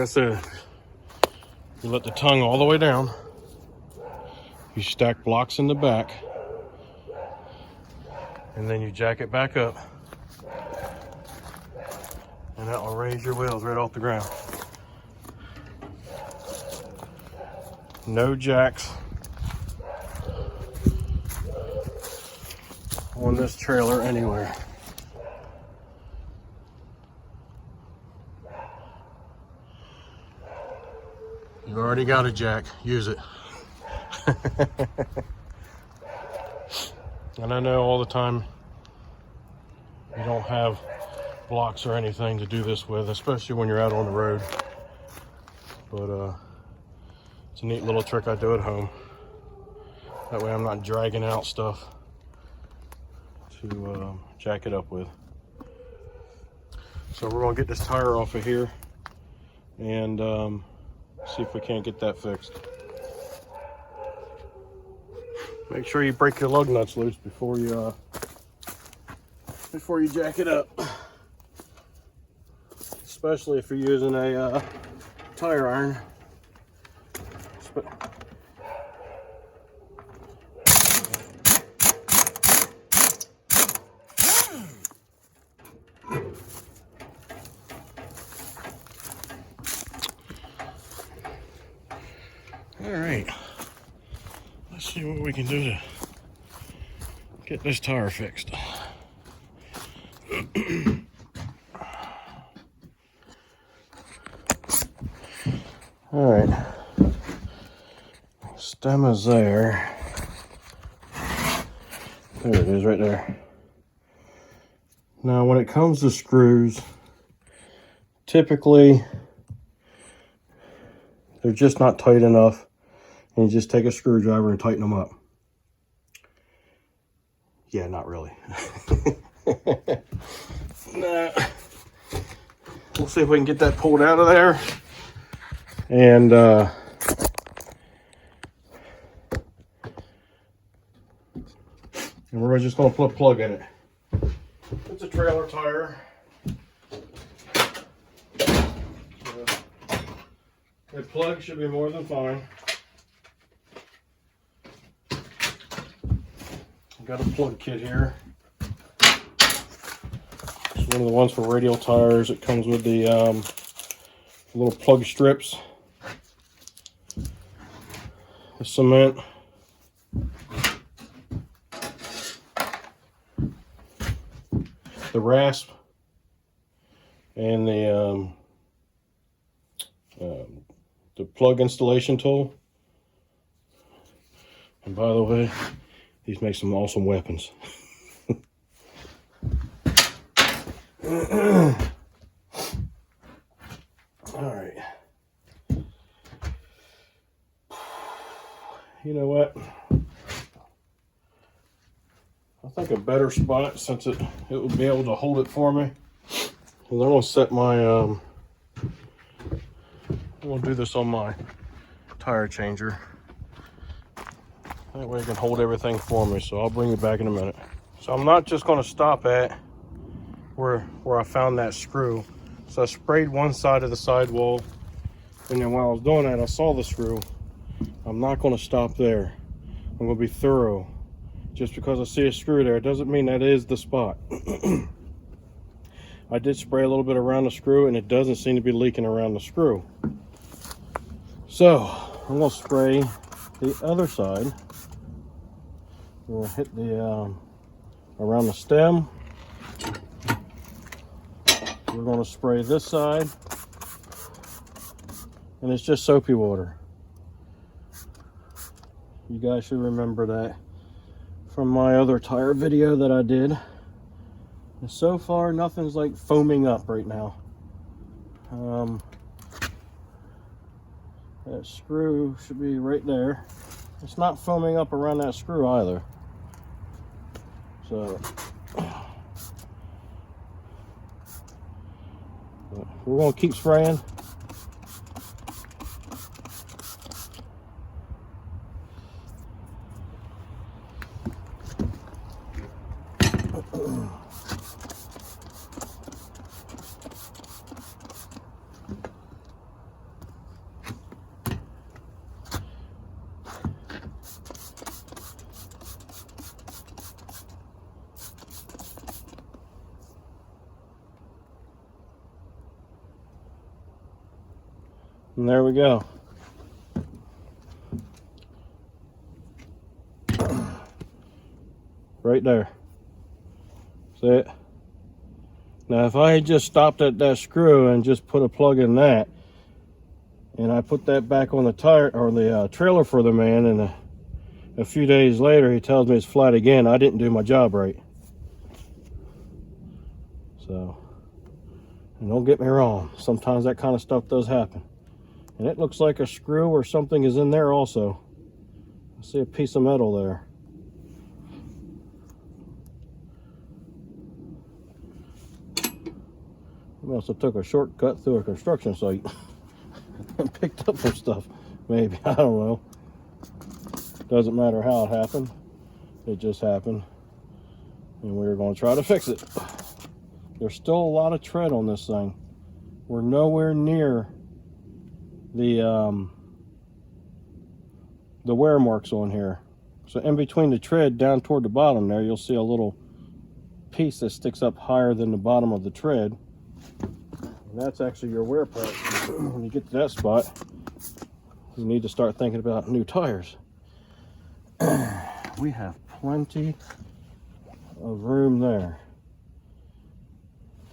said, you let the tongue all the way down. You stack blocks in the back. And then you jack it back up. And that will raise your wheels right off the ground. No jacks on this trailer anywhere. You've already got a jack, use it. And I know all the time you don't have blocks or anything to do this with, especially when you're out on the road. But it's a neat little trick I do at home. That way I'm not dragging out stuff to jack it up with. So we're gonna get this tire off of here and see if we can't get that fixed. Make sure you break your lug nuts loose before you jack it up. Especially if you're using a tire iron. All right, let's see what we can do to get this tire fixed. All right, stem is there. There it is right there. Now when it comes to screws, typically they're just not tight enough, and you just take a screwdriver and tighten them up. Yeah, not really. Nah. We'll see if we can get that pulled out of there. And we're just going to put a plug in it. It's a trailer tire. The plug should be more than fine. I've got a plug kit here. It's one of the ones for radial tires. It comes with the little plug strips, the cement, the rasp, and the plug installation tool. And by the way, these make some awesome weapons. All right. You know what? I think a better spot, since it will be able to hold it for me, is I'm going to set my I'm going to do this on my tire changer. That way it can hold everything for me. So I'll bring you back in a minute. So I'm not just going to stop at where I found that screw. So I sprayed one side of the sidewall, and then while I was doing that, I saw the screw. I'm not going to stop there. I'm going to be thorough. Just because I see a screw there, it doesn't mean that is the spot. I did spray a little bit around the screw, and it doesn't seem to be leaking around the screw. So I'm going to spray the other side. We'll hit the around the stem. We're going to spray this side, and it's just soapy water. You guys should remember that from my other tire video that I did. And so far, nothing's like foaming up right now. That screw should be right there. It's not foaming up around that screw either. So we're going to keep spraying. And there we go. Right there. See it? Now if I had just stopped at that screw and just put a plug in that, and I put that back on the tire or the trailer for the man, and a few days later he tells me it's flat again, I didn't do my job right. So, and don't get me wrong, sometimes that kind of stuff does happen. And it looks like a screw or something is in there also. I see a piece of metal there. We must have took a shortcut through a construction site and picked up some stuff. Maybe, I don't know. Doesn't matter how it happened. It just happened. And we're going to try to fix it. There's still a lot of tread on this thing. We're nowhere near the wear marks on here. So in between the tread down toward the bottom there, you'll see a little piece that sticks up higher than the bottom of the tread. And that's actually your wear part. When you get to that spot, you need to start thinking about new tires. We have plenty of room there.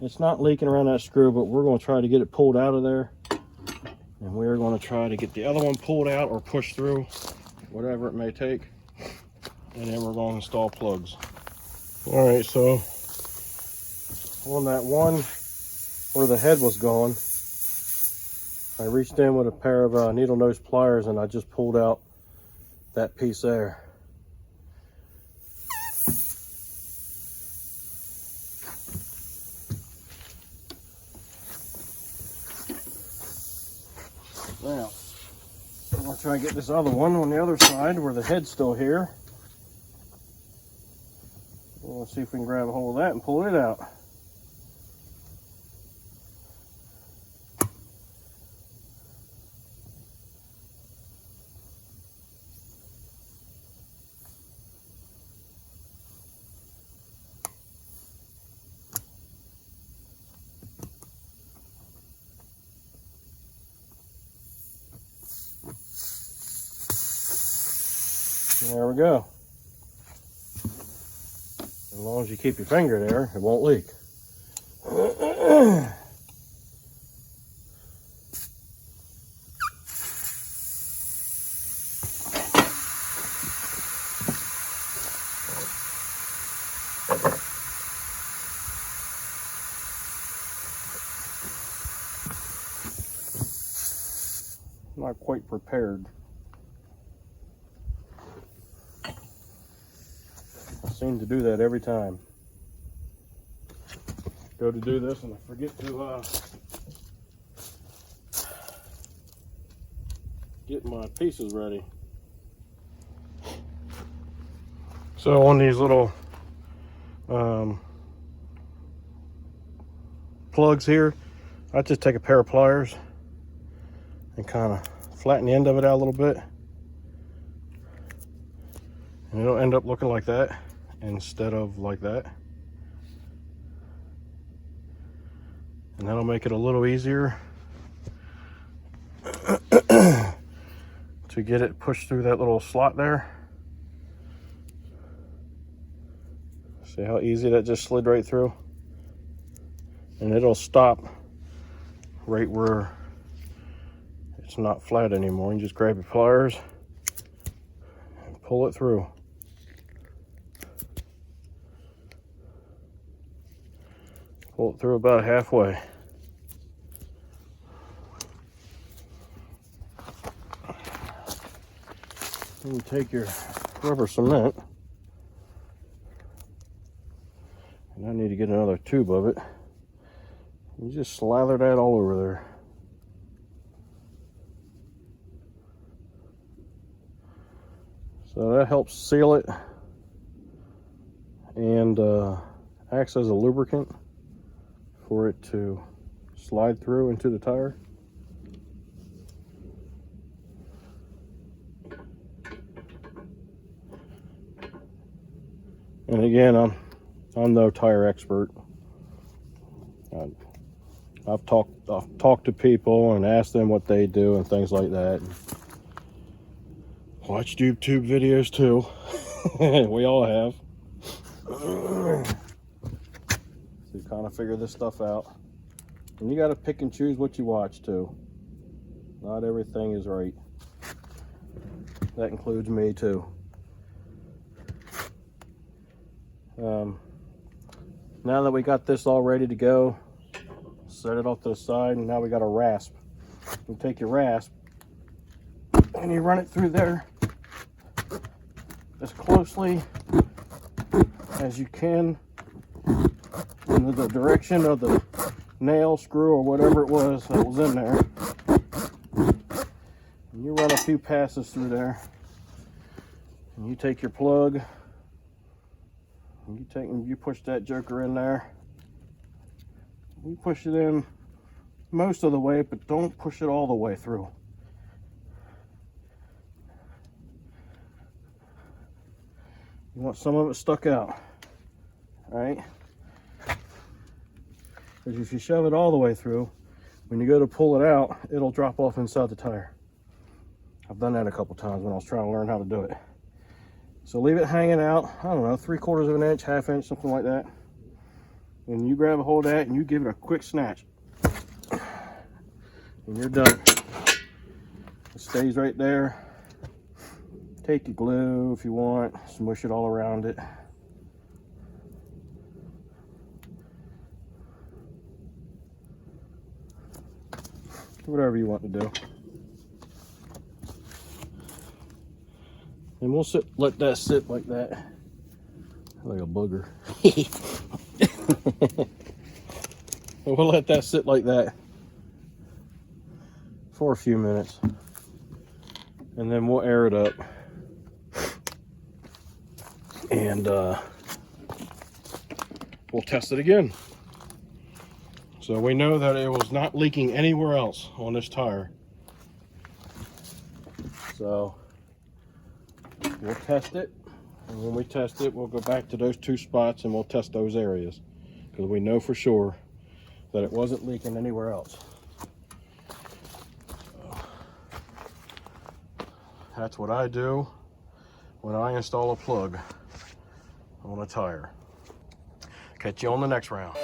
It's not leaking around that screw, but we're going to try to get it pulled out of there. And we're going to try to get the other one pulled out or pushed through, whatever it may take. And then we're going to install plugs. All right, so on that one where the head was gone, I reached in with a pair of needle nose pliers and I just pulled out that piece there. Now, I'm going to try and get this other one on the other side where the head's still here. We'll see if we can grab a hold of that and pull it out. There we go. As long as you keep your finger there, it won't leak. Not quite prepared. I seem to do that every time. Go to do this and I forget to get my pieces ready. So on these little plugs here, I just take a pair of pliers and kind of flatten the end of it out a little bit, and it'll end up looking like that instead of like that, and that'll make it a little easier to get it pushed through that little slot there. See how easy that just slid right through? And it'll stop right where it's not flat anymore. You just grab your pliers and pull it through. Pull it through about halfway. Then you take your rubber cement, and I need to get another tube of it. You just slather that all over there. So that helps seal it and acts as a lubricant for it to slide through into the tire. And again, I'm no tire expert. I've talked to people and asked them what they do and things like that. Watched YouTube videos too. We all have. So you kind of figure this stuff out. And you got to pick and choose what you watch too. Not everything is right. That includes me too. Now that we got this all ready to go, set it off to the side, and now we got a rasp. You take your rasp and you run it through there as closely as you can in the direction of the nail, screw, or whatever it was that was in there. And you run a few passes through there, and you take your plug and you push that joker in there. You push it in most of the way, but don't push it all the way through. You want some of it stuck out, right? Because if you shove it all the way through, when you go to pull it out, it'll drop off inside the tire. I've done that a couple times when I was trying to learn how to do it. So leave it hanging out, I don't know, 3/4 of an inch, 1/2 inch, something like that. And you grab a hold of that and you give it a quick snatch. And you're done. It stays right there. Take your glue if you want, smush it all around it. Whatever you want to do. And we'll let that sit like that. Like a booger. We'll let that sit like that for a few minutes. And then we'll air it up. And we'll test it again. So we know that it was not leaking anywhere else on this tire. So we'll test it, and when we test it, we'll go back to those 2 spots and we'll test those areas, because we know for sure that it wasn't leaking anywhere else. So that's what I do when I install a plug on a tire. Catch you on the next round.